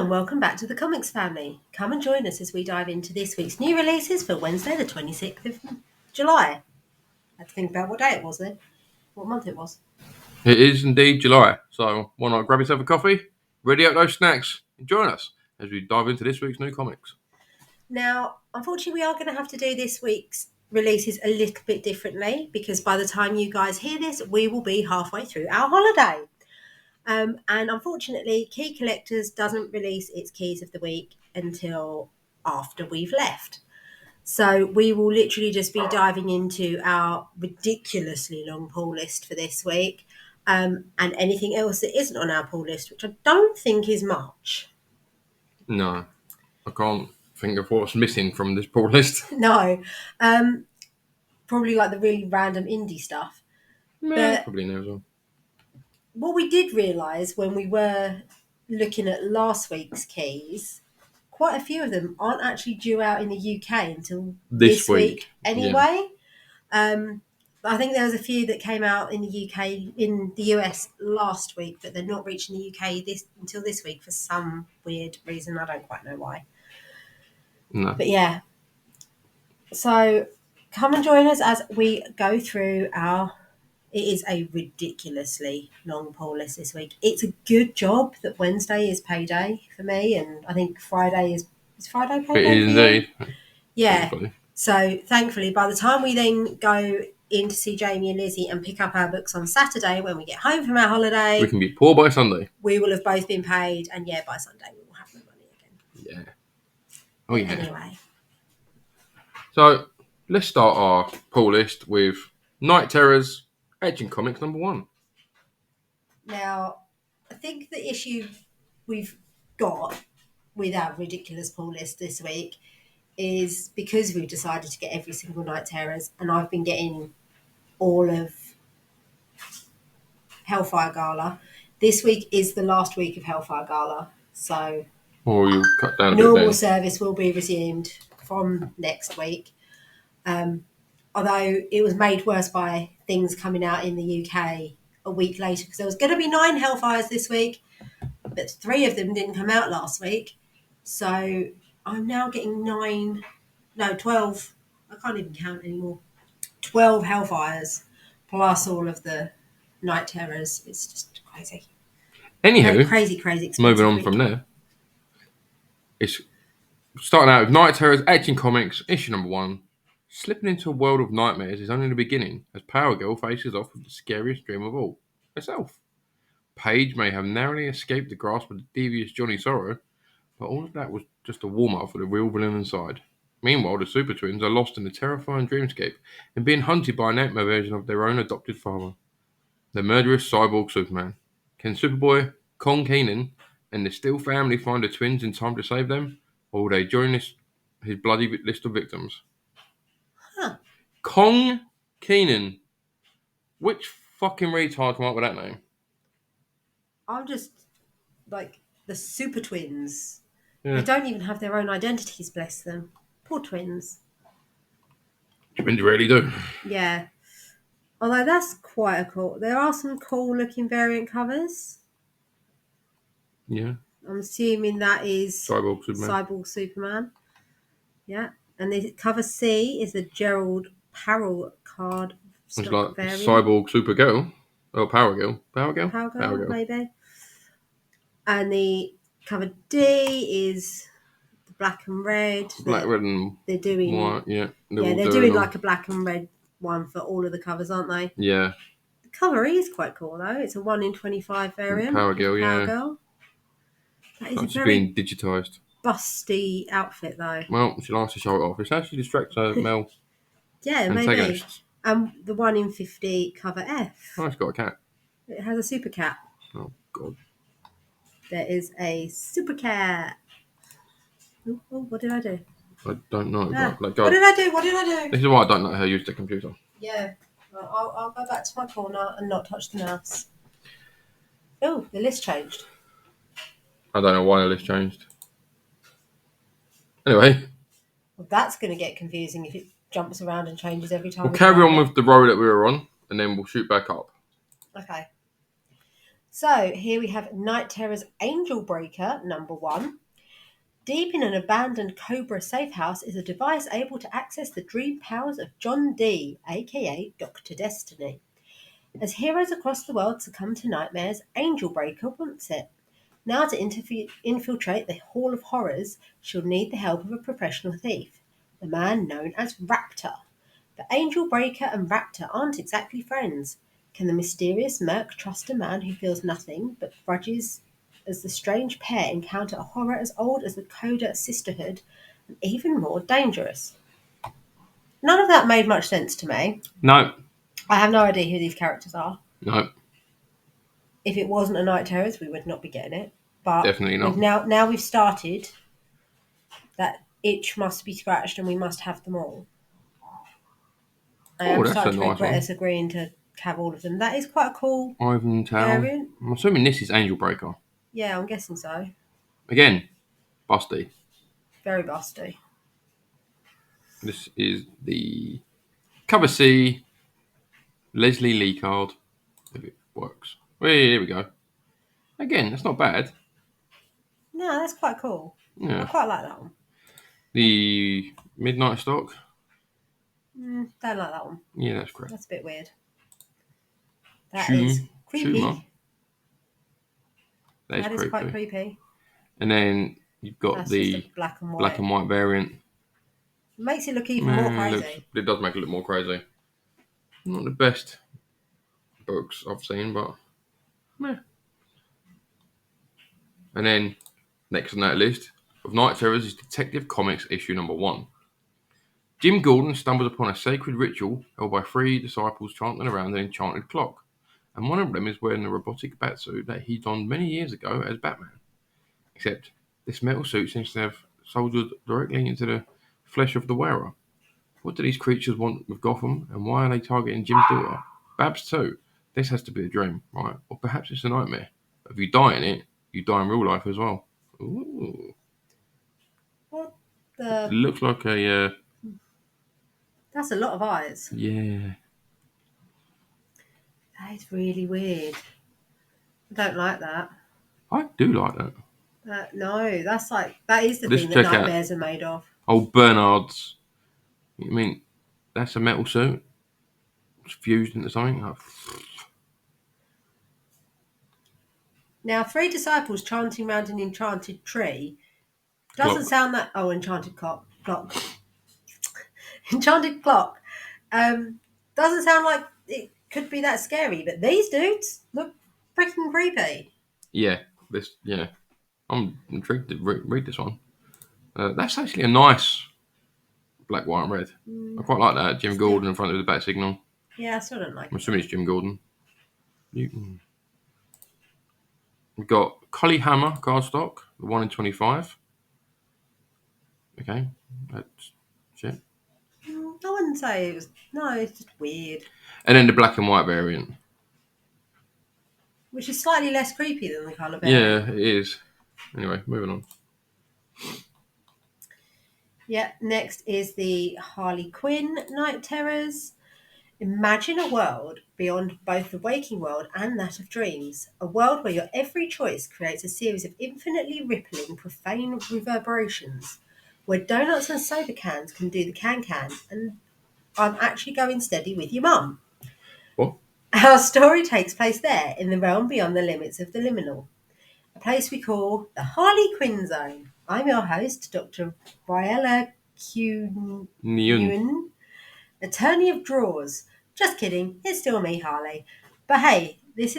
and welcome back to the Comics Family. Come and join us as we dive into this week's new releases for Wednesday the 26th of July. I had to think about what day it was then, what month it was. It is indeed July, so why not grab yourself a coffee, ready out those snacks, and join us as we dive into this week's new comics. Now, unfortunately, we are going to have to do this week's releases a little bit differently because by the time you guys hear this, we will be halfway through our holiday. And unfortunately, Key Collectors doesn't release its keys of the week until after we've left. So we will literally just be diving into our ridiculously long pull list for this week and anything else that isn't on our pull list, which I don't think is much. No, I can't think of what's missing from this pull list. No. Probably like the really random indie stuff. No, probably no as well. What we did realise when we were looking at last week's keys, quite a few of them aren't actually due out in the UK until this week anyway. Yeah. I think there was a few that came out in the UK, in the US last week, but they're not reaching the UK until this week for some weird reason. I don't quite know why. No. But yeah. So come and join us as we go through it is a ridiculously long pull list this week. It's a good job that Wednesday is payday for me, and I think Friday is Friday payday? It is indeed. Yeah. Thankfully. So thankfully, by the time we then go in to see Jamie and Lizzie and pick up our books on Saturday when we get home from our holiday, We can be poor by Sunday. We will have both been paid, and yeah, by Sunday we will have no money again. Yeah. Oh yeah. Anyway. So let's start our pull list with Night Terrors, Action Comics #1. Now, I think the issue we've got with our ridiculous pull list this week is because we've decided to get every single Night Terrors, and I've been getting all of Hellfire Gala. This week is the last week of Hellfire Gala, so you cut down a bit normal then. service will be resumed from next week. Although it was made worse by things coming out in the UK a week later, because there was going to be 9 Hellfires this week, but 3 of them didn't come out last week. So I'm now getting 12. I can't even count anymore. 12 Hellfires plus all of the Night Terrors. It's just crazy. Anywho, crazy expensive moving on week. from there. It's starting out with Night Terrors, Action Comics, issue #1. Slipping into a world of nightmares is only the beginning, as Power Girl faces off with the scariest dream of all, herself. Paige may have narrowly escaped the grasp of the devious Johnny Sorrow, but all of that was just a warm-up for the real villain inside. Meanwhile, the Super Twins are lost in a terrifying dreamscape and being hunted by a nightmare version of their own adopted father, the murderous cyborg Superman. Can Superboy, Kong Keenan, and the Steel family find the twins in time to save them, or will they join his bloody list of victims? Huh. Kong Keenan. Which fucking retard come up with that name? I'm just like the Super Twins. Yeah. They don't even have their own identities, bless them. Poor twins. Twins really do. Yeah. Although that's quite a cool. There are some cool looking variant covers. Yeah. I'm assuming that is Cyborg Superman. Yeah. And the cover C is the Gerald Parrell card. It's like variant. Cyborg Supergirl. Oh, Power Girl. Power Girl, maybe. And the cover D is the black and red. Red, and they're doing white. Yeah. They're doing like a black and red one for all of the covers, aren't they? Yeah. The cover is quite cool though. It's a 1 in 25 variant. Power Girl, yeah. Girl. That is That's a very being digitised. Busty outfit though. Well, she likes to show it off. It actually distracts her male. Yeah, maybe. And the 1 in 50 cover F. Oh, it's got a cat. It has a super cat. Oh God. There is a super cat. Oh, what did I do? I don't know. What did I do? This is why I don't let her use the computer. Yeah. Well, I'll go back to my corner and not touch the mouse. Oh, the list changed. I don't know why the list changed. Anyway. Well, that's going to get confusing if it jumps around and changes every time. We'll carry on with the row that we were on, and then we'll shoot back up. Okay. So here we have Night Terror's Angel Breaker, number 1. Deep in an abandoned Cobra safe house is a device able to access the dream powers of John Dee, aka Dr. Destiny. As heroes across the world succumb to nightmares, Angel Breaker wants it. Now to infiltrate the Hall of Horrors, she'll need the help of a professional thief, the man known as Raptor. But Angel Breaker and Raptor aren't exactly friends. Can the mysterious Merc trust a man who feels nothing but grudges as the strange pair encounter a horror as old as the Coda Sisterhood and even more dangerous? None of that made much sense to me. No, I have no idea who these characters are. no, If it wasn't a Night Terrors, we would not be getting it. But definitely we've not. now we've started. That itch must be scratched, and we must have them all. I Oh, am that's a starting to nice regret one. us agreeing to have all of them. That is quite a cool Ivan Town. variant. I'm assuming this is Angel Breaker. Yeah, I'm guessing so. Again, busty. Very busty. This is the cover C Leslie Lee card. If it works. Well, here we go. Again, that's not bad. No, that's quite cool. I Yeah. quite like that one. The Midnight Stock. Don't like that one. Yeah, that's great. That's a bit weird. That is Tumor. creepy. That is That is quite creepy. creepy. And then you've got That's just a the black and black white. and white variant. It makes it look even more crazy. It does make it look more crazy. Not the best books I've seen, but meh. And then next on that list of Night Terrors is Detective Comics issue number 1. Jim Gordon stumbles upon a sacred ritual held by 3 disciples chanting around an enchanted clock, and one of them is wearing the robotic batsuit that he donned many years ago as Batman. Except this metal suit seems to have soldiered directly into the flesh of the wearer. What do these creatures want with Gotham, and why are they targeting Jim's daughter? Babs too. This has to be a dream, right? Or perhaps it's a nightmare. But if you die in it, you die in real life as well. Ooh. What It the? looks like a, That's a lot of eyes. yeah. That is really weird. I don't like that. I do like that. No, that's like that is the Let's thing that check out. nightmares are made of. Oh, Bernard's. I mean, that's a metal suit. It's fused into something. Oh, Now, 3 disciples chanting round an enchanted tree doesn't clock. sound that. Oh, enchanted clock. Enchanted clock. Doesn't sound like it could be that scary, but these dudes look freaking creepy. Yeah. This. Yeah. I'm intrigued to read this one. That's actually a nice black, white, and red. I quite like that. Jim Still, Gordon in front of the bat signal. yeah, I still don't like I'm it. assuming it's Jim Gordon. Newton. We've got Collie Hammer cardstock, the 1 in 25. Okay, that's shit. I wouldn't say it was. No, it's just weird. And then the black and white variant. Which is slightly less creepy than the colour Yeah, variant. it is. Anyway, moving on. Yeah, next is the Harley Quinn Night Terrors. Imagine a world beyond both the waking world and that of dreams. A world where your every choice creates a series of infinitely rippling, profane reverberations. Where donuts and soda cans can do the can, and I'm actually going steady with your mum. What? Our story takes place there, in the realm beyond the limits of the liminal. A place we call the Harley Quinn Zone. I'm your host, Dr. Briella Q. Neon. Ewan, attorney of drawers. Just kidding, it's still me, Harley. But hey, this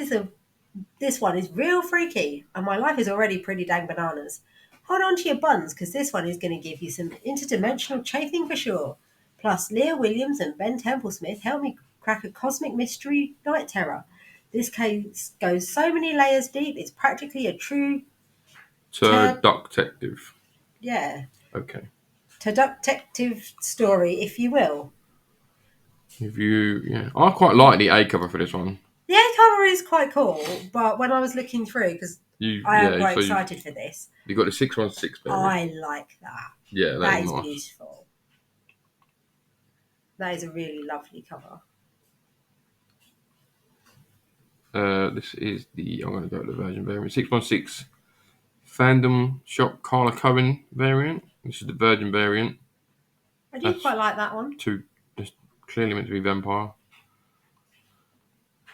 one is real freaky, and my life is already pretty dang bananas. Hold on to your buns, because this one is going to give you some interdimensional chafing for sure. Plus, Leah Williams and Ben Templesmith help me crack a cosmic mystery night terror. This case goes so many layers deep, it's practically a true Detective. yeah, Okay. detective story, if you will. Yeah, I quite like the A cover for this one. The A cover is quite cool, but when I was looking through, because I am quite excited for this, you got the 616 variant. I like that. Yeah, That is nice. beautiful. That is a really lovely cover. This is I'm going to go to the Virgin variant. 616 Fandom Shop Carla Cohen variant. This is the Virgin variant. I do That's quite like that one. just clearly meant to be vampire.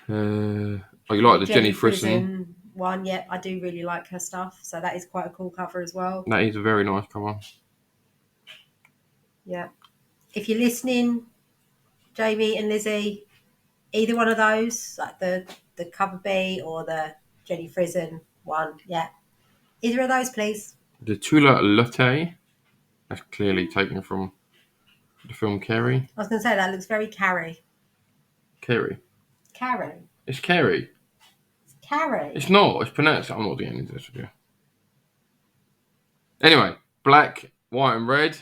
You like the Jenny Frison one? Yep, I do really like her stuff. So that is quite a cool cover as well. That is a very nice cover. Yeah. If you're listening, Jamie and Lizzie, either one of those, like the cover B or the Jenny Frison one, yeah. Either of those, please. The Tula Latte. That's clearly taken from the film Carrie. I was going to say that looks very Carrie. Carrie. Carrie. It's Carrie. It's Carrie. It's not. It's pronounced. I'm not getting into this with you. Anyway, black, white, and red.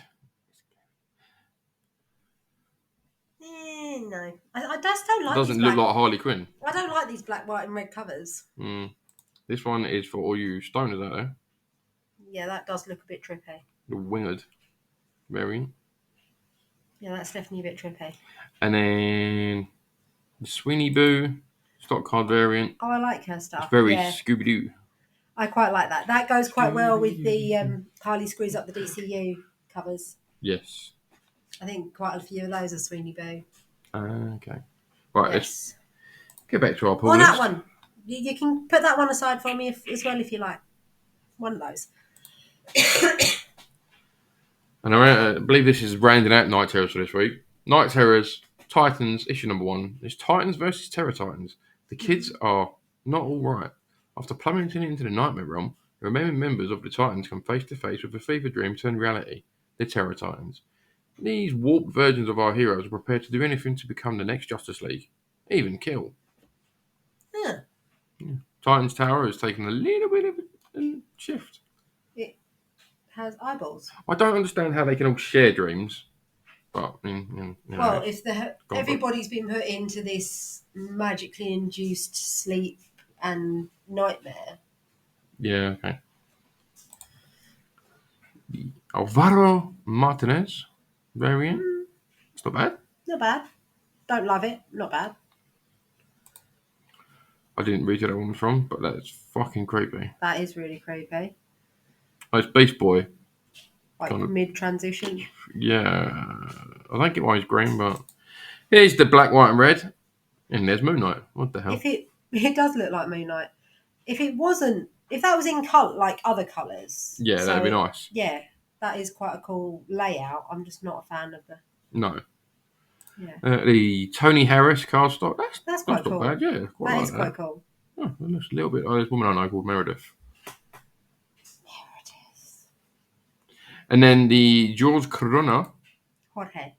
No. I just don't like It doesn't these look black... like Harley Quinn. I don't like these black, white, and red covers. This one is for all you stoners out there. Yeah, that does look a bit trippy. The winged variant. Yeah, that's definitely a bit trippy. And then the Sweeney Boo stock card variant. Oh, I like her stuff. It's very Scooby-Doo. I quite like that. That goes quite well with the Harley Screws Up the DCU covers. Yes. I think quite a few of those are Sweeney Boo. Okay. Right, yes. Let's get back to our pull list. That one. You can put that one aside for me as well if you like. One of those. And I believe this is rounding out Night Terrors for this week. Night Terrors, Titans, issue number 1. It's Titans versus Terror Titans. The kids are not all right. After plummeting into the nightmare realm, the remaining members of the Titans come face to face with a fever dream turned reality, the Terror Titans. These warped versions of our heroes are prepared to do anything to become the next Justice League, even kill. Yeah. Titans Tower has taken a little bit of a shift. It has eyeballs. I don't understand how they can all share dreams. But, well, if everybody's been put into this magically induced sleep and nightmare. Yeah, okay. The Alvaro Martinez variant. It's not bad. Not bad. Don't love it. Not bad. I didn't read who that one was from, but that's fucking creepy. That is really creepy. Oh, it's Beast Boy. Like mid-transition. Yeah. I don't get why he's green, but here's the black, white, and red. And there's Moon Knight. What the hell? It does look like Moon Knight. If that was in like other colours. Yeah, that'd be nice. Yeah, that is quite a cool layout. I'm just not a fan of the... No. Yeah. The Tony Harris cardstock. That's quite cool. Bad. Yeah, that is quite cool. Oh, it looks a little bit... there's a woman I know called Meredith. And then the George Corona. Jorge.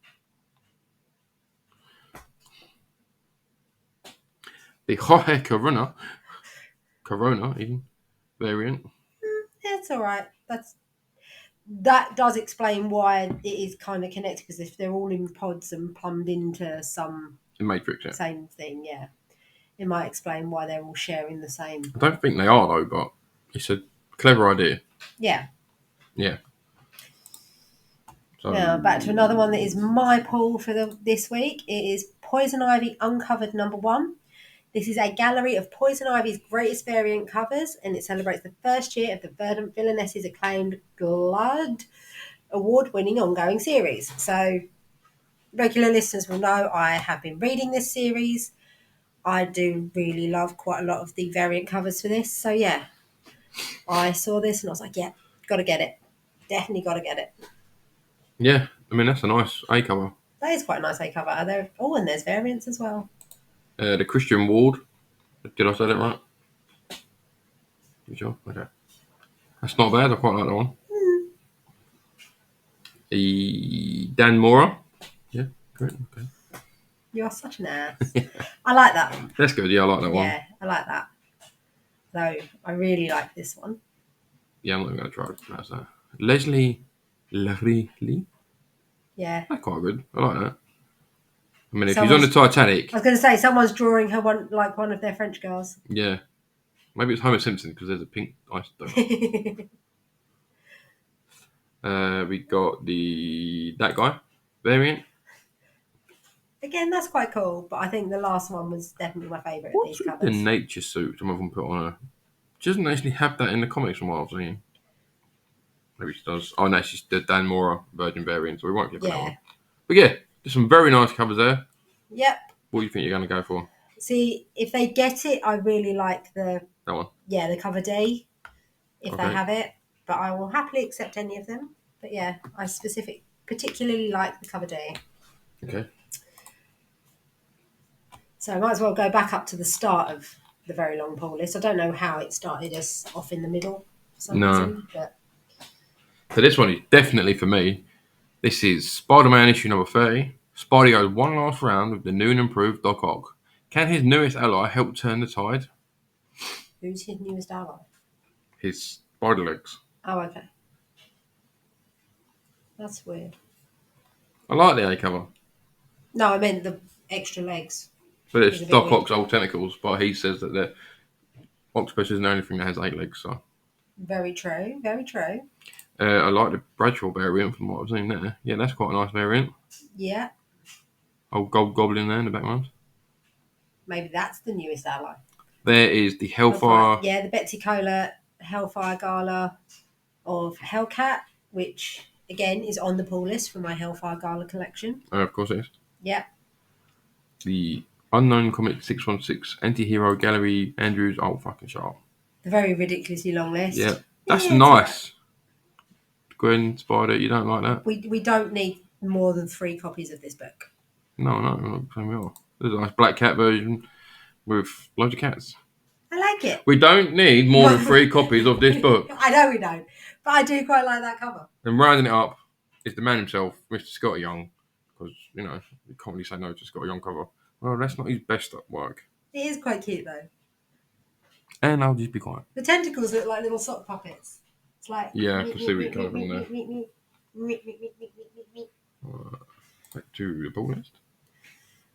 The Jorge Corona even variant. That's all right. That does explain why it is kind of connected, because if they're all in pods and plumbed into some Matrix, yeah. Same thing, yeah. It might explain why they're all sharing the same. I don't think they are though, but it's a clever idea. Yeah. Yeah. So, now back to another one that is my pull for this week. It is Poison Ivy Uncovered #1. This is a gallery of Poison Ivy's greatest variant covers, and it celebrates the first year of the Verdant Villainess's acclaimed Blood award-winning ongoing series. So, regular listeners will know I have been reading this series. I do really love quite a lot of the variant covers for this. So, yeah, I saw this and I was like, yeah, got to get it. Definitely got to get it. Yeah, I mean, that's a nice A cover. That is quite a nice A cover. And there's variants as well. The Christian Ward. Did I say that right? You sure? Okay. That's not bad. I quite like that one. The Dan Mora. Yeah, great. Okay. You are such an ass. I like that one. That's good. Yeah, I like that one. Yeah, I like that. So I really like this one. Yeah, I'm not even going to try to pronounce that. Leslie Lee. Yeah. That's quite good. I like that. I mean, if he's on the Titanic... I was going to say, someone's drawing her one of their French girls. Yeah. Maybe it's Homer Simpson, because there's a pink ice dome. We got that guy variant. Again, that's quite cool, but I think the last one was definitely my favourite of What's these with the covers. nature suit some of them put on her? She doesn't actually have that in the comics from what I've seen. Maybe she does. Oh no, she's the Dan Mora Virgin variant, so we won't click on that one. Yeah. But yeah, there's some very nice covers there. Yep. What do you think you're going to go for? See, if they get it, I really like That one. the cover D, if they Okay. have it. But I will happily accept any of them. But yeah, I particularly like the cover D. Okay. So I might as well go back up to the start of the very long pull list. I don't know how it started us off in the middle for some No. reason, but So this one is definitely for me. This is Spider-Man issue number 30. Spidey goes one last round with the new and improved Doc Ock. Can his newest ally help turn the tide? who's his newest ally? His spider legs. Oh, okay. That's weird. I like the A cover, No, I meant the extra legs. but Is it's a bit Doc weird. Ock's old tentacles. But he says that the octopus isn't the only thing that has 8 legs. So Very true. Very true. I like the Bradshaw variant from what I've seen there. Yeah, that's quite a nice variant. Yeah, Old gold goblin there in the background. maybe that's the newest ally. There is the Hellfire. Hellfire. Yeah, the Betsy Cola Hellfire Gala of Hellcat, which again is on the pull list for my Hellfire Gala collection. Of course it is. Yeah, The Unknown Comic 616 Anti-Hero Gallery Andrews. Oh, fucking shut up. the very ridiculously long Yeah, list. that's Yeah, it's all right. nice. Gwen Spider, you don't like that? We don't need more than 3 copies of this book. No, not saying we are. There's a nice black cat version with loads of cats. I like it. We don't need more than 3 copies of this book. I know we don't, but I do quite like that cover. And rounding it up is the man himself, Mr. Scotty Young, because you can't really say no to Scotty Young cover. Well, that's not his best work. It is quite cute though. And I'll just be quiet. The tentacles look like little sock puppets. It's like Yeah, I can see where you're coming from there. Back to the pull list.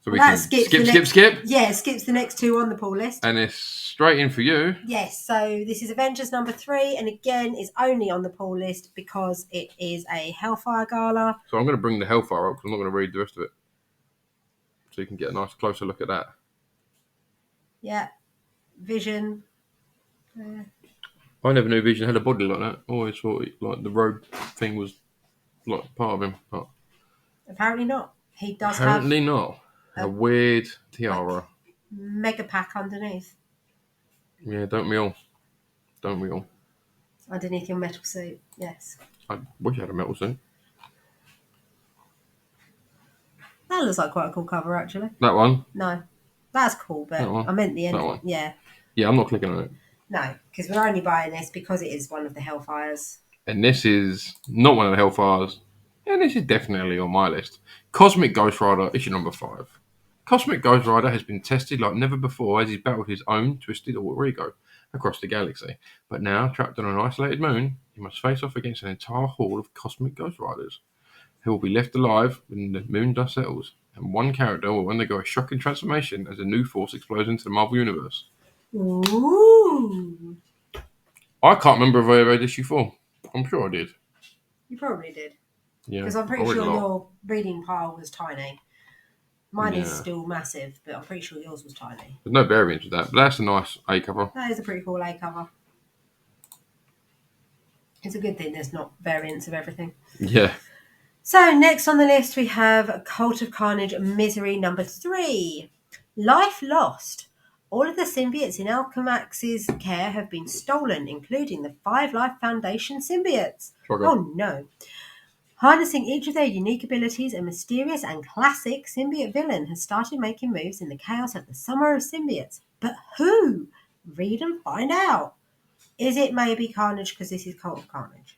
So we can skip. Yeah, it skips the next 2 on the pull list. And it's straight in for you. Yes, so this is Avengers number 3, and again, is only on the pull list because it is a Hellfire Gala. So I'm going to bring the Hellfire up because I'm not going to read the rest of it. So you can get a nice closer look at that. Yeah, Vision. I never knew Vision had a body like that. I always thought like the robe thing was like part of him, but Apparently not. He does apparently not. A a- weird tiara. have mega pack underneath Yeah, don't we all? Don't we all? underneath your metal suit. Yes, I wish I had a metal suit. that looks like quite a cool cover actually. That one? No, that's cool, but That one? I meant the end. That one? Yeah, Yeah, I'm not clicking on it. no, because we're only buying this because it is one of the Hellfires. And this is not one of the Hellfires. And this is definitely on my list. Cosmic Ghost Rider, issue number 5. Cosmic Ghost Rider has been tested like never before as he's battled his own twisted alter ego across the galaxy. But now, trapped on an isolated moon, he must face off against an entire horde of Cosmic Ghost Riders who will be left alive when the moon dust settles. And one character will undergo a shocking transformation as a new force explodes into the Marvel Universe. Ooh, I can't remember if I read issue 4. I'm sure I did. you probably did. Yeah, Because I'm I pretty read a sure lot. your reading pile was tiny. Mine is Yeah. still massive, but I'm pretty sure yours was tiny. There's no variance with that, but that's a nice A cover. That is a pretty cool A cover. It's a good thing there's not variants of everything. Yeah. So next on the list we have Cult of Carnage Misery number 3. Life lost. All of the symbiotes in Alchemax's care have been stolen, including the 5 Life Foundation symbiotes. Struggle. Oh no. Harnessing each of their unique abilities, a mysterious and classic symbiote villain has started making moves in the chaos of the Summer of Symbiotes. But who? Read and find out. Is it maybe Carnage because this is Cult of Carnage?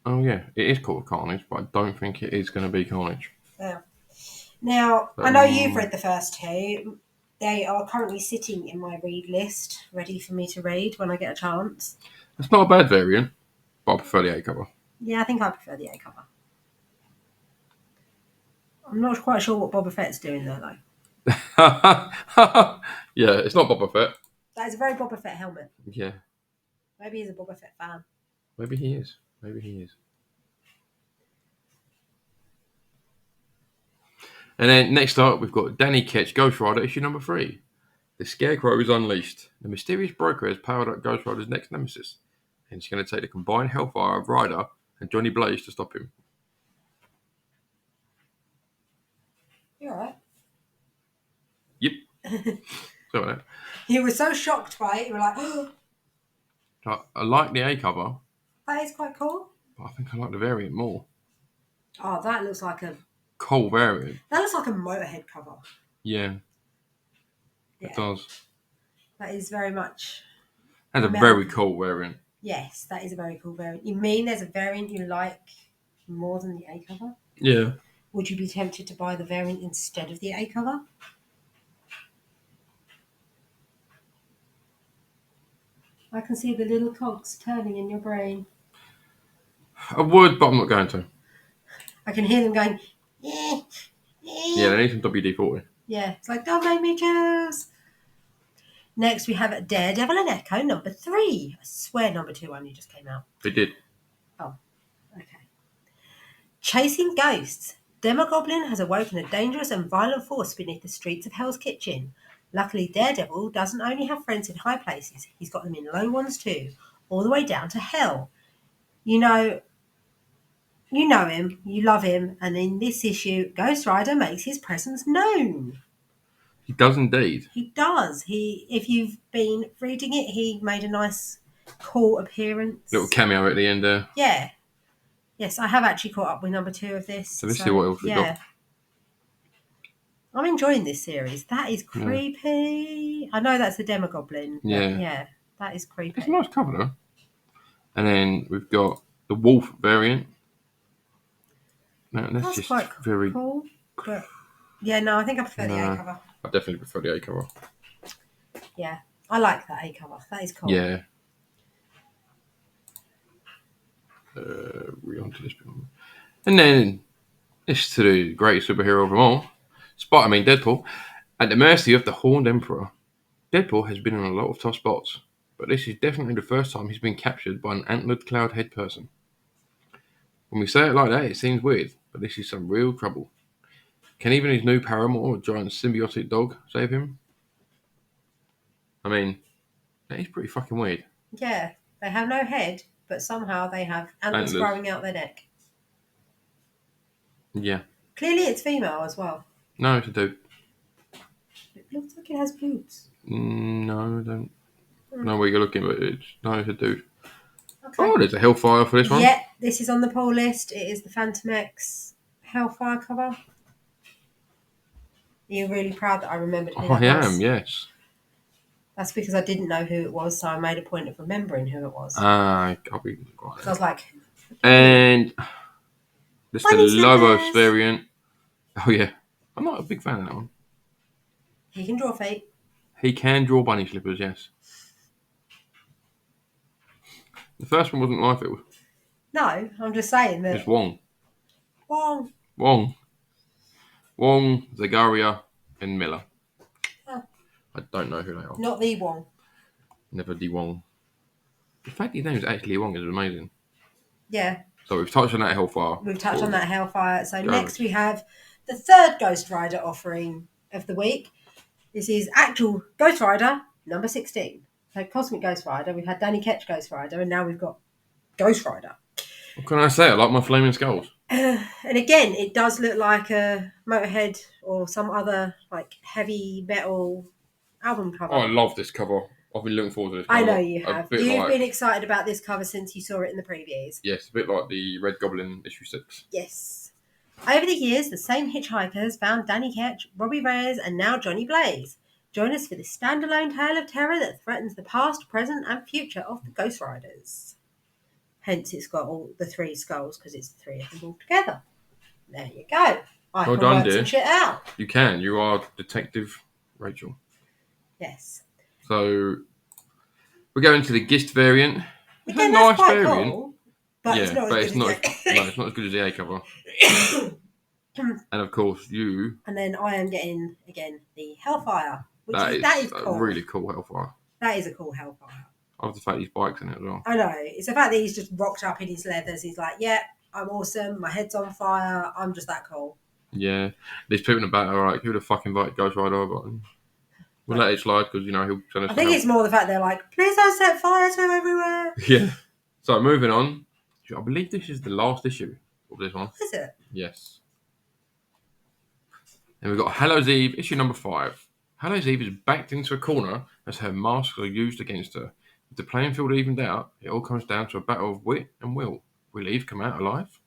Oh yeah, it is called Carnage, but I don't think it is going to be Carnage. Yeah. Now, I know you've read the first 2. They are currently sitting in my read list, ready for me to read when I get a chance. It's not a bad variant, but I prefer the A cover. Yeah, I think I prefer the A cover. I'm not quite sure what Boba Fett's doing there, though. Yeah, it's not Boba Fett. That is a very Boba Fett helmet. Yeah, Maybe he's a Boba Fett fan. maybe he is. Maybe he is. And then next up, we've got Danny Ketch Ghost Rider issue number 3. The Scarecrow is unleashed. The mysterious broker has powered up Ghost Rider's next nemesis, and he's going to take the combined hellfire of Ryder and Johnny Blaze to stop him. You alright? Yep. So that. You were so shocked by it, you were like, oh, I like the A cover, that is quite cool. but I think I like the variant more. Oh, that looks like a Variant. That looks like a Motorhead cover. Yeah, Yeah. it does. That is very much. That's a very cool variant. Yes, that is a very cool variant. You mean there's a variant you like more than the A cover? Yeah. Would you be tempted to buy the variant instead of the A cover? I can see the little cogs turning in your brain. I would, but I'm not going to. I can hear them going, Yeah, they need some WD-40. Yeah, it's like, don't make me choose. Next, we have Daredevil and Echo number 3. I swear number 2 only just came out. They did. Oh, okay. Chasing ghosts. Demogoblin has awoken a dangerous and violent force beneath the streets of Hell's Kitchen. Luckily, Daredevil doesn't only have friends in high places, he's got them in low ones too, all the way down to hell. You know him, you love him, and in this issue, Ghost Rider makes his presence known. He does indeed. He does. If you've been reading it, he made a nice, cool appearance. Little cameo at the end there. Yeah. Yes, I have actually caught up with number 2 of this. So let's see what else we got. I'm enjoying this series. That is creepy. Yeah. I know that's the Demogoblin. Yeah, that is creepy. It's a nice cover though. And then we've got the Wolf variant. No, that's just quite very cool. But yeah, no, I think I prefer the A cover. I definitely prefer the A cover. Yeah, I like that A cover. That is cool. Yeah. We're on to this bit. And then it's to the greatest superhero of them all, Deadpool. At the mercy of the Horned Emperor, Deadpool has been in a lot of tough spots, but this is definitely the first time he's been captured by an antlered cloud head person. When we say it like that, it seems weird, but this is some real trouble. Can even his new paramour, a giant symbiotic dog, save him? I mean, that is pretty fucking weird. Yeah, they have no head, but somehow they have antlers growing out their neck. Yeah. Clearly it's female as well. No, it's a dude. It looks like it has boobs. No, I don't know where you're looking, but it's a dude. Okay. Oh, there's a Hellfire for this one. Yeah, this is on the poll list. It is the Phantom X Hellfire cover. Are you really proud that I remembered who I that was? am, yes. That's because I didn't know who it was, so I made a point of remembering who it was. I'll be quiet. So I was like... And this is the Lobos variant. Oh, yeah. I'm not a big fan of that one. He can draw feet. He can draw bunny slippers, yes. The first one wasn't my field. No, I'm just saying that... It's Wong. Wong, Zagaria, and Miller. Oh. I don't know who they are. Not the Wong. Never the Wong. The fact his name is actually Wong is amazing. Yeah. So we've touched on that Hellfire. We've touched on that Hellfire. So next we have the third Ghost Rider offering of the week. This is actual Ghost Rider number 16. So Cosmic Ghost Rider. We've had Danny Ketch Ghost Rider, and now we've got Ghost Rider. What can I say? I like my flaming skulls. And again, it does look like a Motorhead or some other like heavy metal album cover. Oh, I love this cover. I've been looking forward to this cover. I know you have. You've been excited about this cover since you saw it in the previews. Yes, a bit like the Red Goblin issue 6. Yes. Over the years, the same hitchhikers found Danny Ketch, Robbie Reyes, and now Johnny Blaze. Join us for this standalone tale of terror that threatens the past, present, and future of the Ghost Riders. Hence, it's got all the 3 skulls because it's the 3 of them all together. There you go. I can work some shit out. You can. You are Detective Rachel. Yes. So we're going to the Gist variant. It's Again, a nice quite variant. Cool, but it's not as good it's not as good as the A cover. And of course, you. And then I am getting again the Hellfire, which that is cool. A really cool Hellfire. That is a cool Hellfire. I love the fact he's bikes in it as well. I know. It's the fact that he's just rocked up in his leathers. He's like, yeah, I'm awesome. My head's on fire. I'm just that cool. Yeah. These people in the back are like, who the fuck invited Ghost Rider? But we'll let it slide because, he'll send us I to think help. it's more the fact they're like, please don't set fire to everywhere. Yeah. So, moving on. I believe this is the last issue of this one. Is it? Yes. And we've got Hallows Eve, issue number 5. Hallows Eve is backed into a corner as her masks are used against her. With the playing field evened out, it all comes down to a battle of wit and will. Will Eve come out alive?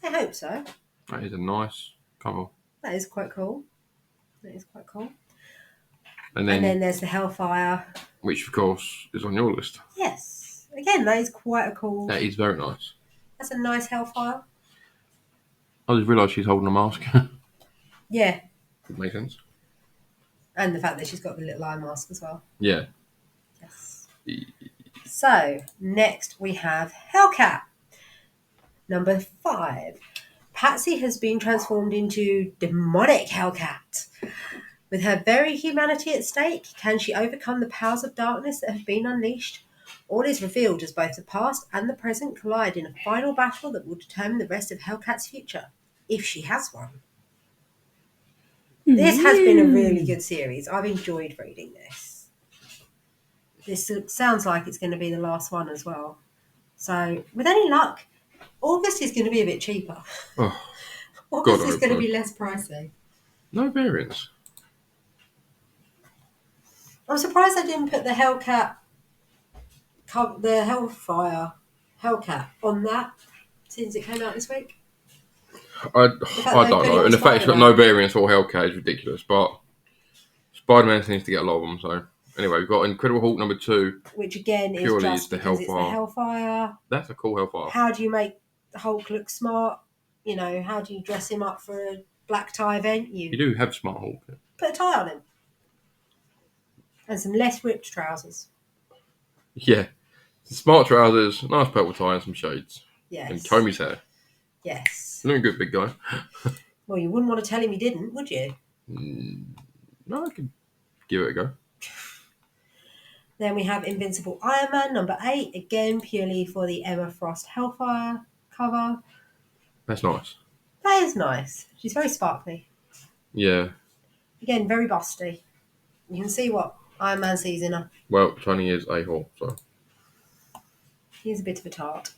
I hope so. That is a nice cover. That is quite cool. That is quite cool. And And then then there's the Hellfire. which, of course, is on your list. Yes. Again, that is quite a cool. That is very nice. That's a nice Hellfire. I just realised she's holding a mask. Yeah. It makes sense. And the fact that she's got the little eye mask as well. Yeah. Yes. So, next we have Hellcat. Number 5. Patsy has been transformed into demonic Hellcat. With her very humanity at stake, can she overcome the powers of darkness that have been unleashed? All is revealed as both the past and the present collide in a final battle that will determine the rest of Hellcat's future, if she has one. This has been a really good series. I've enjoyed reading this. This sounds like it's going to be the last one as well. So, with any luck, August is going to be a bit cheaper. Oh, August God, is I going to hope be less pricey. no variants. I'm surprised I didn't put the Hellcat, the Hellfire Hellcat on that since it came out this week. I they don't put it know. on And the fact it's got Spider-Man. no variants for Hellcat is ridiculous. But Spider-Man seems to get a lot of them. So anyway, we've got Incredible Hulk number 2. Which again is Purely just is the because it's the Hellfire. That's a cool Hellfire. How do you make the Hulk look smart? How do you dress him up for a black tie event? You You do have Smart Hulk. put a tie on him. And some less ripped trousers. Yeah. Smart trousers, nice purple tie, and some shades. Yes. And comb his hair. Yes. Looking good, big guy. Well, you wouldn't want to tell him you didn't, would you? No, I could give it a go. Then we have Invincible Iron Man, number 8, again purely for the Emma Frost Hellfire cover. That's nice. That is nice. She's very sparkly. Yeah. Again, very busty. You can see what Iron Man sees in her. Well, Tony is a whore, so. He's a bit of a tart.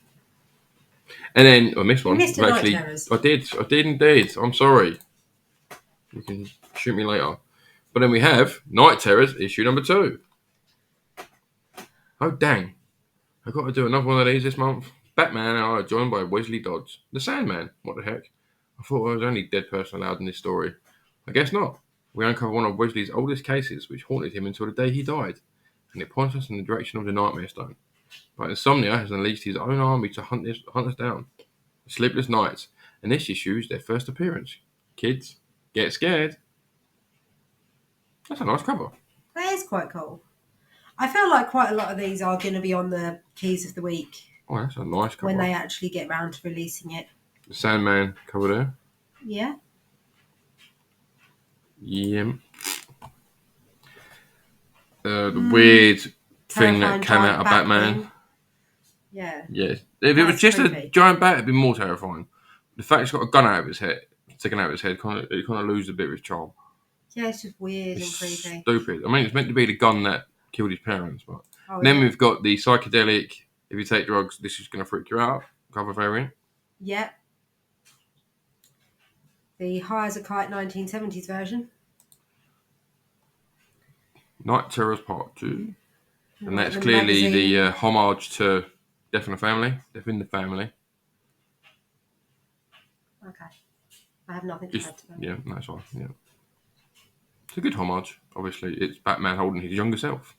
And then I missed one. You missed a Night Terrors. I did indeed. I'm sorry. You can shoot me later. But then we have Night Terrors issue number 2. Oh dang! I've got to do another one of these this month. Batman and I are joined by Wesley Dodds, the Sandman. What the heck? I thought I was the only dead person allowed in this story. I guess not. We uncover one of Wesley's oldest cases, which haunted him until the day he died, and it points us in the direction of the Nightmare Stone. But Insomnia has unleashed his own army to hunt us down. Sleepless Nights, and this issue is their first appearance. Kids, get scared. That's a nice cover. That is quite cool. I feel like quite a lot of these are going to be on the Keys of the Week Oh, that's a nice cover. when they actually get round to releasing it. The Sandman cover there. Yeah. Yeah. The weird thing that Terrifying came giant out of bat Batman. thing. Yeah. Yeah. If it was That's just creepy. a giant bat, it'd be more terrifying. The fact it's got a gun out of his head, sticking out of his head, it kind of loses a bit of its charm. Yeah, it's just weird It's and creepy. stupid. I mean, it's meant to be the gun that killed his parents, but Oh, then yeah. we've got the psychedelic. If you take drugs, this is going to freak you out. Cover variant. Yeah. The High as a Kite 1970s version. Night Terrors Part 2. And that's The clearly magazine. the homage to Death in the Family. Death in the Family. Okay. I have nothing to add to that. Yeah, that's all. Yeah. It's a good homage. Obviously, it's Batman holding his younger self.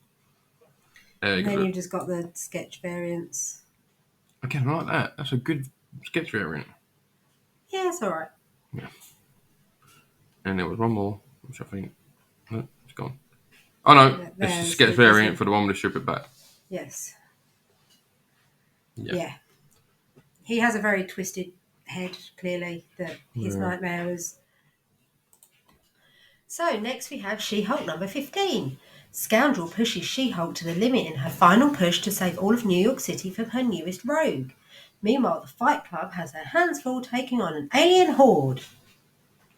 And then you've just got the sketch variants. Again, I like that. That's a good sketch variant. Yeah, it's alright. And there was one more, which I think... No, it's gone. Oh, no. Yeah, It's there's a sketch the- variant for the one with the stupid bat. Yes. Yeah. Yeah. He has a very twisted head, clearly, that his nightmare was. So, next we have She-Hulk number 15. Scoundrel pushes She-Hulk to the limit in her final push to save all of New York City from her newest rogue. Meanwhile, the Fight Club has their hands full taking on an alien horde.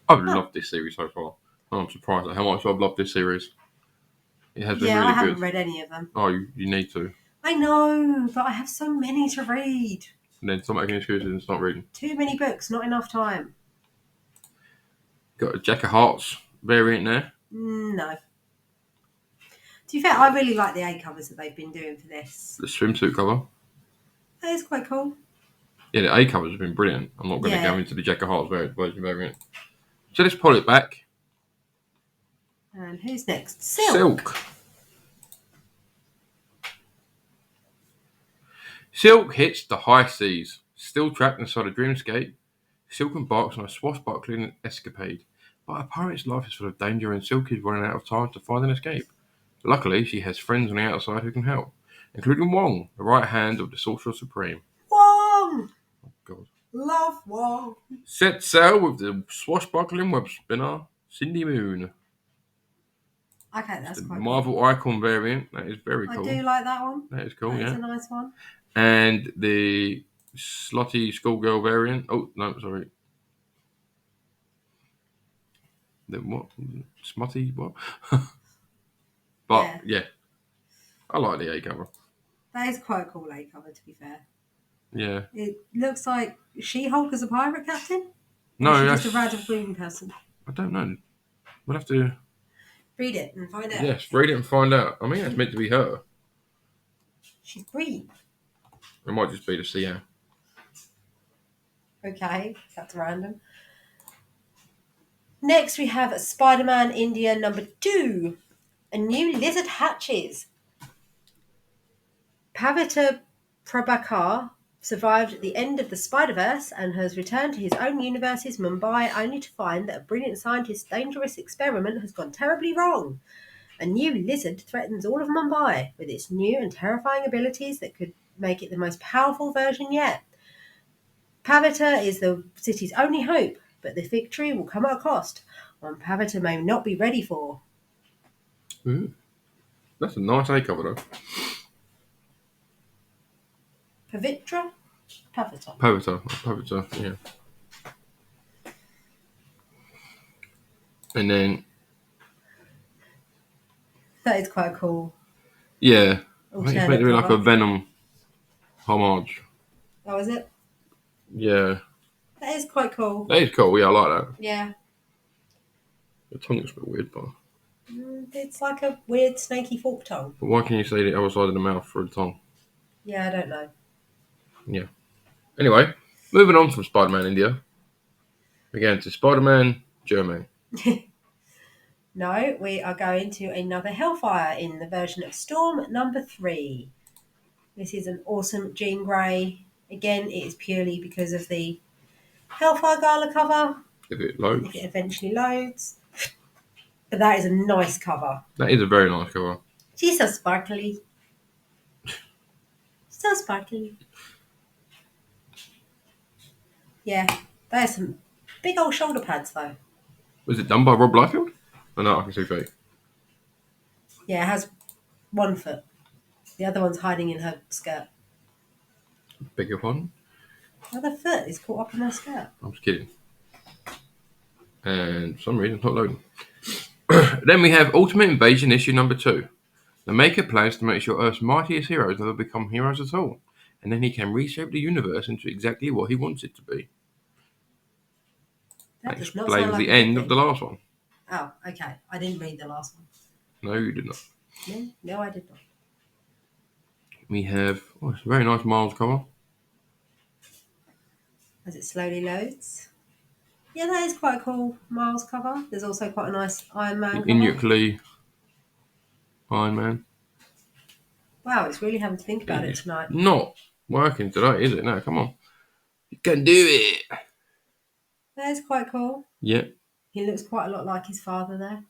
I've loved this series so far. I'm surprised at how much I've loved this series. It has been Yeah, I really good. haven't read any of them. Oh, you need to. I know, but I have so many to read. And then stop making excuses and start reading. Too many books, not enough time. Got a Jack of Hearts variant there. No. To be fair, I really like the A covers that they've been doing for this. The swimsuit cover. That is quite cool. Yeah, the A covers have been brilliant. I'm not going to Yeah. go into the Jack of Hearts variant. So let's pull it back. And who's next? Silk. Silk hits the high seas. Still trapped inside a dreamscape, Silk embarks on a swashbuckling escapade. But a pirate's life is full of danger and Silk is running out of time to find an escape. Luckily, she has friends on the outside who can help, including Wong, the right hand of the Sorcerer Supreme. Wong! Oh, God. Love Wong. Set sail with the swashbuckling web spinner, Cindy Moon. Okay, that's The quite Marvel cool. Icon variant. That is very cool. I do like that one. That is cool, That yeah. is a nice one. And the slutty schoolgirl variant. Oh, no, sorry. The what? Smutty what? But, yeah. I like the A cover. That is quite a cool A cover, to be fair. Yeah. It looks like She-Hulk as a pirate captain? No, or is she that's... just a random green person? I don't know. We'll have to... Read it and find out. Yes, read it and find out. I mean, that's meant to be her. She's green. It might just be the CM. Okay, that's random. Next, we have Spider-Man India #2. A new lizard hatches. Pavitra Prabhakar survived at the end of the Spider-Verse and has returned to his own universe's Mumbai only to find that a brilliant scientist's dangerous experiment has gone terribly wrong. A new lizard threatens all of Mumbai with its new and terrifying abilities that could make it the most powerful version yet. Pavitra is the city's only hope, but the victory will come at a cost, one Pavitra may not be ready for. Ooh. That's a nice A cover, though. Pavitra? Pavitra. Pavitra, yeah. And then... That is quite cool. Yeah. I think it's meant to be like a Venom homage. Oh, is it? Yeah. That is quite cool. That is cool, yeah, I like that. Yeah. The tongue looks a bit weird, but... It's like a weird snaky fork tongue. But why can you say the other side of the mouth through the tongue? Yeah, I don't know. Yeah. Anyway, moving on from Spider-Man India. We're going to Spider-Man Germany. No, we are going to another Hellfire in the version of Storm #3. This is an awesome Jean Grey. Again, it is purely because of the Hellfire Gala cover. If it loads. If it eventually loads. But that is a nice cover. That is a very nice cover. She's so sparkly. So sparkly. Yeah, there's some big old shoulder pads though. Was it done by Rob Liefeld? Oh no, I can see feet. Yeah, it has one foot. The other one's hiding in her skirt. Beg your pardon? The other foot is caught up in her skirt. I'm just kidding. And for some reason, it's not loading. Then we have Ultimate Invasion issue #2. The Maker plans to make sure Earth's mightiest heroes never become heroes at all, and then he can reshape the universe into exactly what he wants it to be. That does not explains sound like the a end good of the thing. last one. Oh, okay. I didn't read the last one. No, you did not. No, I did not. We have it's a very nice Miles cover. As it slowly loads. Yeah, that is quite a cool Miles cover. There's also quite a nice Iron Man cover. Inuit Lee, Iron Man. Wow, it's really having to think about it tonight. Not working today, is it? No, come on. You can do it. That is quite cool. Yep. He looks quite a lot like his father there.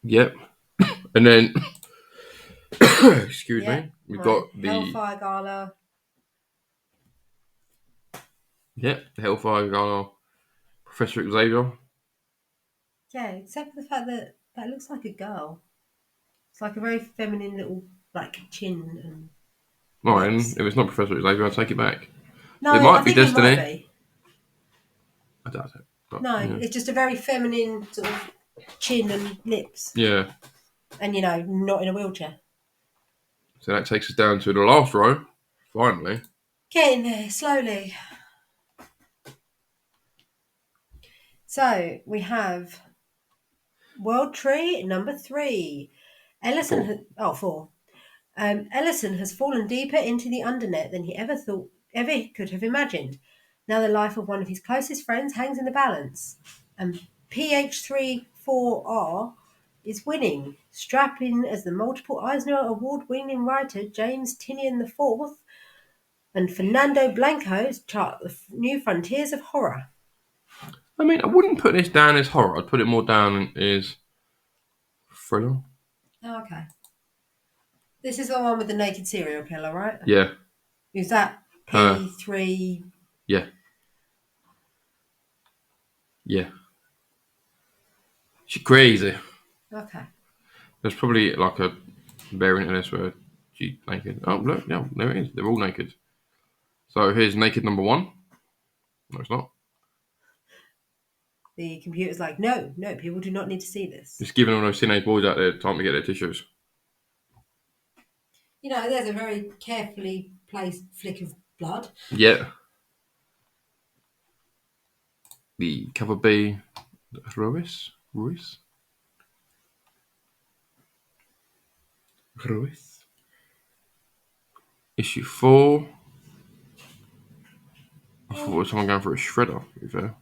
Yep. And then, excuse me, we've got the Hellfire Gala. Yep, the Hellfire Gala, Professor Xavier. Yeah, except for the fact that that looks like a girl. It's like a very feminine little chin and. Right, and if it's not Professor Xavier, I'll take it back. No, It might I be think Destiny. It might be. I doubt it. But, No, yeah. it's just a very feminine sort of chin and lips. Yeah. And, you know, not in a wheelchair. So that takes us down to the last row. Finally. Getting there slowly. So we have World Tree number 3. Ellison, four. Ellison has fallen deeper into the undernet than he ever could have imagined. Now the life of one of his closest friends hangs in the balance, and PH34R is winning. Strapping as the multiple Eisner Award-winning writer James Tinian IV and Fernando Blanco chart the new frontiers of horror. I mean, I wouldn't put this down as horror. I'd put it more down as thriller. Oh, okay. This is the one with the naked serial killer, right? Yeah. Is that P3? Yeah. Yeah. She's crazy. Okay. There's probably like a variant of this where she's naked. Oh, look. Yeah, there it is. They're all naked. So here's naked number 1. No, it's not. The computer's like, no, people do not need to see this. It's giving all those teenage boys out there time to get their tissues. You know, there's a very carefully placed flick of blood. Yeah. The cover B, Ruiz. Issue 4. I thought it was someone going for a shredder, to be fair.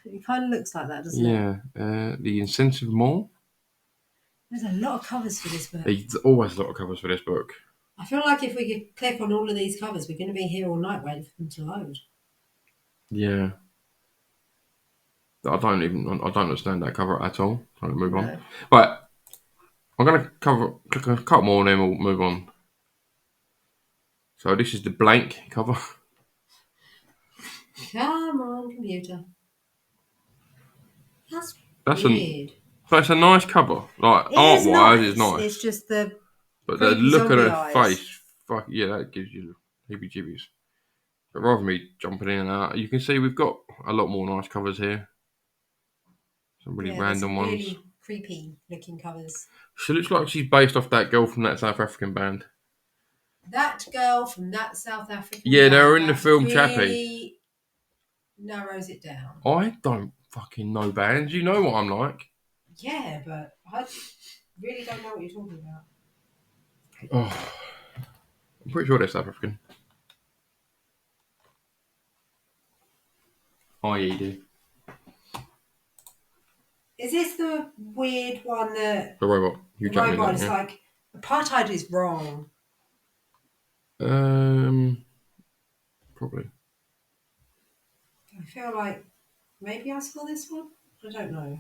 It kind of looks like that, doesn't it? Yeah. The Incentive Mall. There's a lot of covers for this book. There's always a lot of covers for this book. I feel like if we could click on all of these covers, we're going to be here all night waiting for them to load. Yeah. I don't understand that cover at all. I'm going to move on. But I'm going to click a couple more and then we'll move on. So this is the blank cover. Come on, computer. That's weird. So it's a nice cover. Like, art-wise, it's nice. It's just the But the look at her eyes. face, fuck yeah, that gives you heebie-jeebies. But rather than me jumping in and out, you can see we've got a lot more nice covers here. Some really random ones. Really creepy looking covers. She looks like she's based off that girl from that South African band. That girl from that South African Yeah, band, they were in the film really Chappie. Narrows it down. I don't fucking know bands. You know what I'm like. Yeah, but I really don't know what you're talking about. Oh, I'm pretty sure they're South African. Oh, yeah, you do. Is this the weird one that... The robot. The robot is like, apartheid is wrong. Probably. I feel like maybe I saw this one. I don't know.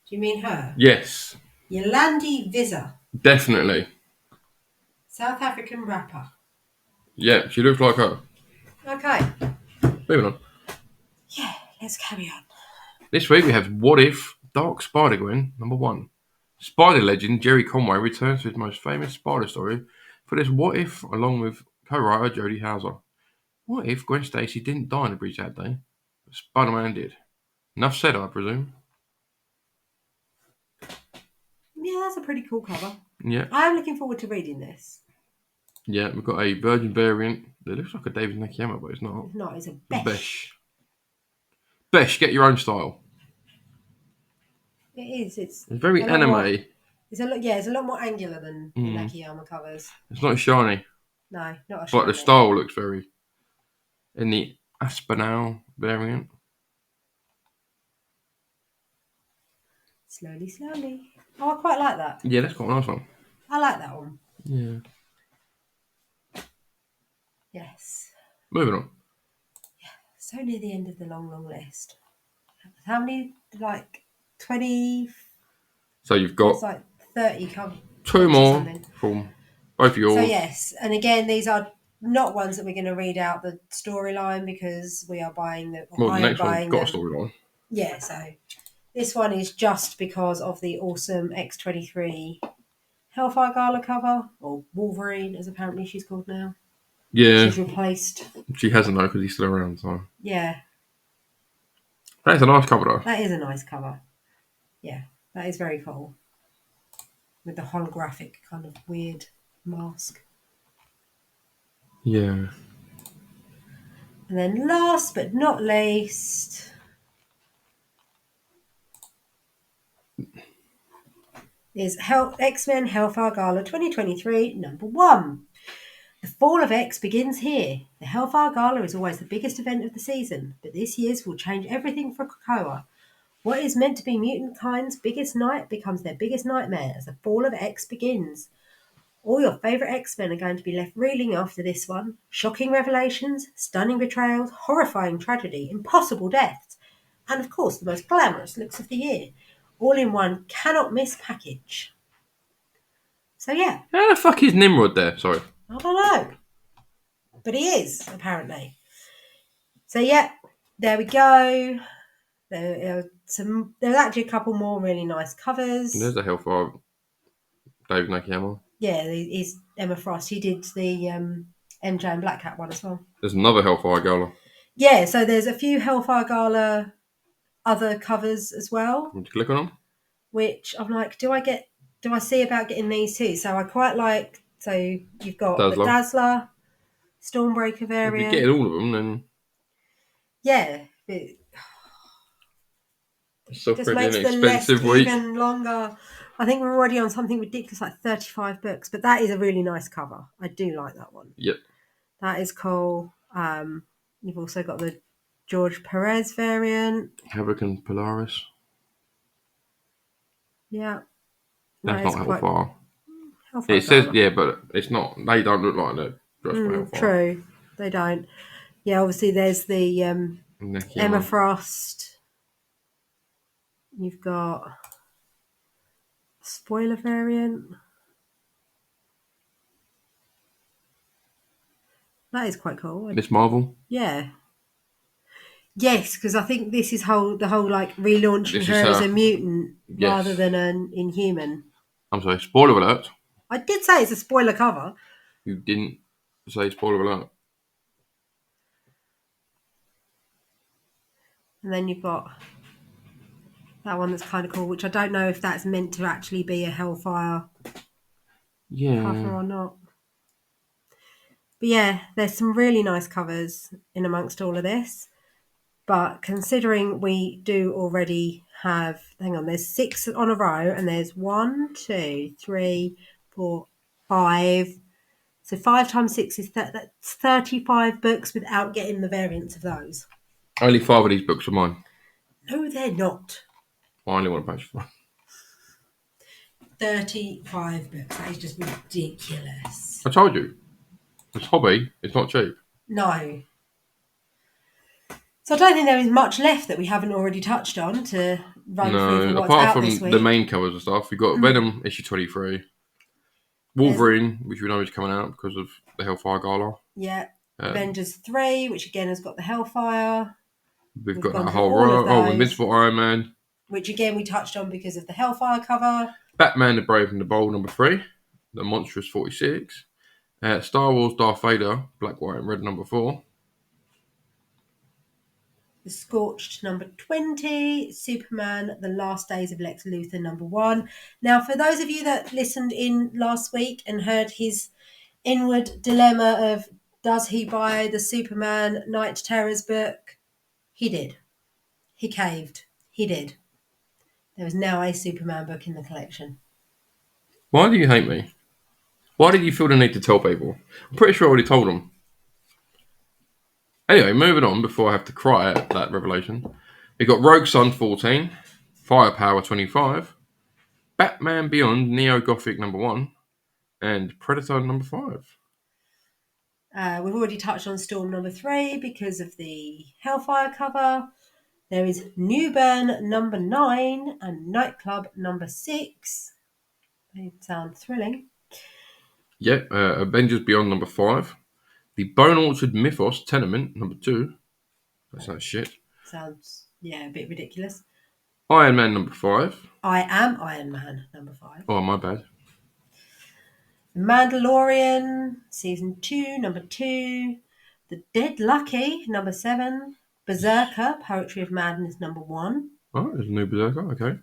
Do you mean her? Yes. Yolandi Visa. Definitely. South African rapper. Yeah, she looks like her. Okay. Moving on. Yeah, let's carry on. This week we have What If Dark Spider-Gwen, number 1. Spider legend Jerry Conway returns to his most famous spider story for this What If, along with co-writer Jodie Houser. What if Gwen Stacy didn't die in the breach that day, but Spider-Man did? Enough said, I presume. Yeah, that's a pretty cool cover. Yeah. I am looking forward to reading this. Yeah, we've got a Virgin variant. It looks like a David Nakayama, but it's not. It's not, it's a Besh. Besh, get your own style. It is. It's very anime. It's a lot more angular than the Nakayama covers. It's not shiny. No, not a shiny. But the style looks very... In the Aspinall variant. Slowly. Oh, I quite like that. Yeah, that's quite a nice one. I like that one. Yeah. Yes. Moving on. Yeah, so near the end of the long list. How many, 20? So you've got... It's 30 covers. 2 more from both of yours. So yes, and again, these are not ones that we're going to read out the storyline because we are buying the... Well, the next one's got a storyline. Yeah, so this one is just because of the awesome X-23 Hellfire Gala cover, or Wolverine, as apparently she's called now. Yeah. She's replaced. She hasn't, though, because he's still around, so... Yeah. That's a nice cover though. That is a nice cover. Yeah, that is very cool. With the holographic kind of weird mask. Yeah. And then last but not least is X-Men Hellfire Gala 2023 #1. The fall of X begins here. The Hellfire Gala is always the biggest event of the season, but this year's will change everything for Krakoa. What is meant to be mutant kind's biggest night becomes their biggest nightmare as the fall of X begins. All your favourite X-Men are going to be left reeling after this one. Shocking revelations, stunning betrayals, horrifying tragedy, impossible deaths, and of course the most glamorous looks of the year. All in one cannot miss package. So yeah, How the fuck is Nimrod there? Sorry. I don't know. But he is, apparently. So yeah, there we go. There's actually a couple more really nice covers. There's a Hellfire David Nakayama. Yeah, he's Emma Frost. He did the MJ and Black Cat one as well. There's another Hellfire Gala. Yeah, so there's a few Hellfire Gala other covers as well, Want to click on them? which I'm like, do I see about getting these too? So I quite like, so you've got the Dazzler. Dazzler, Stormbreaker If we variant. get all of them, then Yeah, it it's still just pretty makes an the list expensive week. even longer. I think we're already on something ridiculous like 35 books, but that is a really nice cover. I do like that one. Yep. That is cool. You've also got the George Perez variant. Havoc and Polaris. Yeah. That's That is not quite- Hellfire. Hellfire It says, Gala. yeah, but it's not. They don't look like they're dressed for Hellfire. True. They don't. Yeah, obviously there's the Nakayama. Emma Frost. You've got spoiler variant. That is quite cool. Miss Marvel. Yeah. Yes, because I think this is the whole like relaunching This her is as her. a mutant Yes. rather than an Inhuman. I'm sorry, spoiler alert. I did say it's a spoiler cover. You didn't say spoiler alert. And then you've got that one that's kind of cool, which I don't know if that's meant to actually be a Hellfire cover Yeah. or not. But yeah, there's some really nice covers in amongst all of this. But considering we do already have, hang on, there's 6 on a row, and there's 1, 2, 3, 4, 5. So 5 times 6 is that's 35 books without getting the variants of those. Only 5 of these books are mine. No, they're not. I only want to page 5. 35 books. That is just ridiculous. I told you. It's hobby. It's not cheap. No. So I don't think there is much left that we haven't already touched on to run through for what's apart out from this week. the main covers and stuff, we've got Venom issue 23, Wolverine, which we know is coming out because of the Hellfire Gala. Yeah. Avengers 3, which again has got the Hellfire. We've gone got that through whole all of row. Oh, those. Invincible Iron Man, Which again we touched on because of the Hellfire cover. Batman the Brave and the Bold number 3, The Monstrous 46, Star Wars Darth Vader, Black, White and Red number 4. The Scorched number 20, Superman, The Last Days of Lex Luthor number 1. Now, for those of you that listened in last week and heard his inward dilemma of does he buy the Superman Night Terrors book, he did. He caved. He did. There is now a Superman book in the collection. Why do you hate me? Why did you feel the need to tell people? I'm pretty sure I already told them. Anyway, moving on before I have to cry at that revelation. We've got Rogue Sun 14, Firepower 25, Batman Beyond Neo Gothic number 1, and Predator number 5. We've already touched on Storm number 3 because of the Hellfire cover. There is Newburn number 9 and Nightclub number 6. They sound thrilling. Yep, Avengers Beyond number 5, The Bone Orchard Mythos Tenement number 2. That's not shit. Sounds, a bit ridiculous. Iron Man number 5. I Am Iron Man number 5. Oh, my bad. The Mandalorian season 2 number 2. The Dead Lucky number 7. Berserker, Poetry of Madness, number 1. Oh, there's a new Berserker. Okay.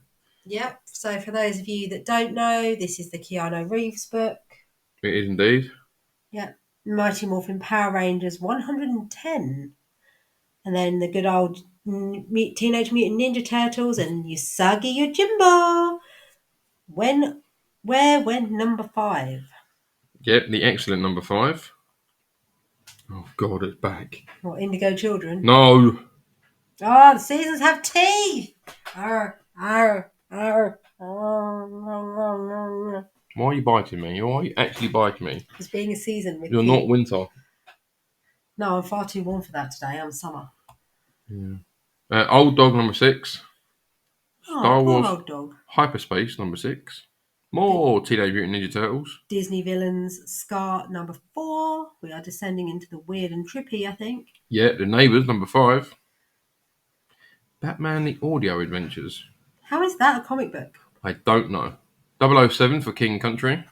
Yep. So for those of you that don't know, this is the Keanu Reeves book. It is indeed. Yep. Mighty Morphin Power Rangers 110. And then the good old Teenage Mutant Ninja Turtles and Usagi Yojimbo. When number 5? Yep, the excellent number 5. Oh God, it's back. What, Indigo Children? No. Oh, the seasons have teeth. Arr, arr, arr. Oh, Why are you biting me? Why are you actually biting me? it's being a season with You're you. not winter. No, I'm far too warm for that today. I'm summer. Yeah. Old Dog number 6. Oh, Star poor Wars old dog. Hyperspace number 6. More Teenage Mutant Ninja Turtles. Disney Villains Scar number 4. We are descending into the weird and trippy, I think. Yeah, The Neighbours number 5. Batman the Audio Adventures. How is that a comic book? I don't know. 007 for King and Country.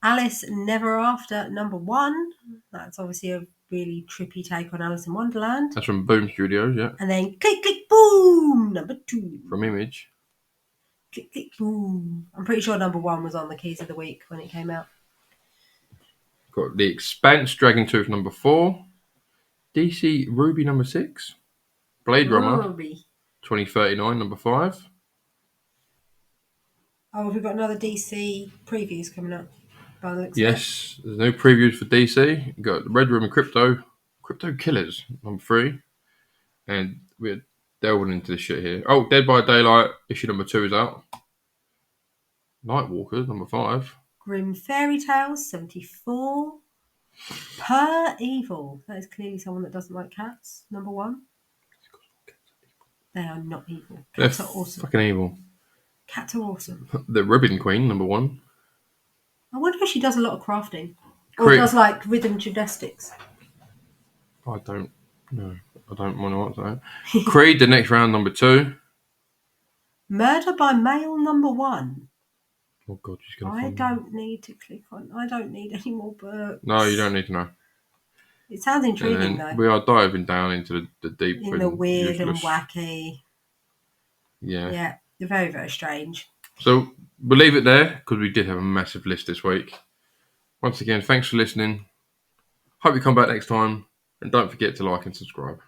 Alice Never After number 1. That's obviously a really trippy take on Alice in Wonderland. That's from Boom Studios, yeah. And then Click Click Boom number 2. From Image. Click Click Boom. I'm pretty sure number 1 was on the Keys of the Week when it came out. Got The Expanse Dragon Tooth number 4. DC Ruby number 6. Blade Runner Ruby. 2039 number 5. Oh, have we got another DC previews coming up? By the looks Yes, there's no previews for DC. We've got Red Room and Crypto Killers number 3. And we're delving into this shit here. Oh, Dead by Daylight issue number 2 is out. Nightwalkers number 5. Grim Fairy Tales 74. Per Evil. That is clearly someone that doesn't like cats. Number 1. They are not evil. Cats They're are awesome. fucking evil. Cats are awesome. The Ribbon Queen number 1. I wonder if she does a lot of crafting. Or does like rhythm gymnastics. I don't know. I don't want to answer that. Creed, the next round, number 2. Murder by Mail number 1. Oh God, she's gonna. I don't need to click on. I don't need any more books. No, you don't need to know. It sounds intriguing though. We are diving down into the deep In the weird useless. and wacky. Yeah. Yeah, they're very, very strange. So we'll leave it there because we did have a massive list this week. Once again, thanks for listening. Hope you come back next time, and don't forget to like and subscribe.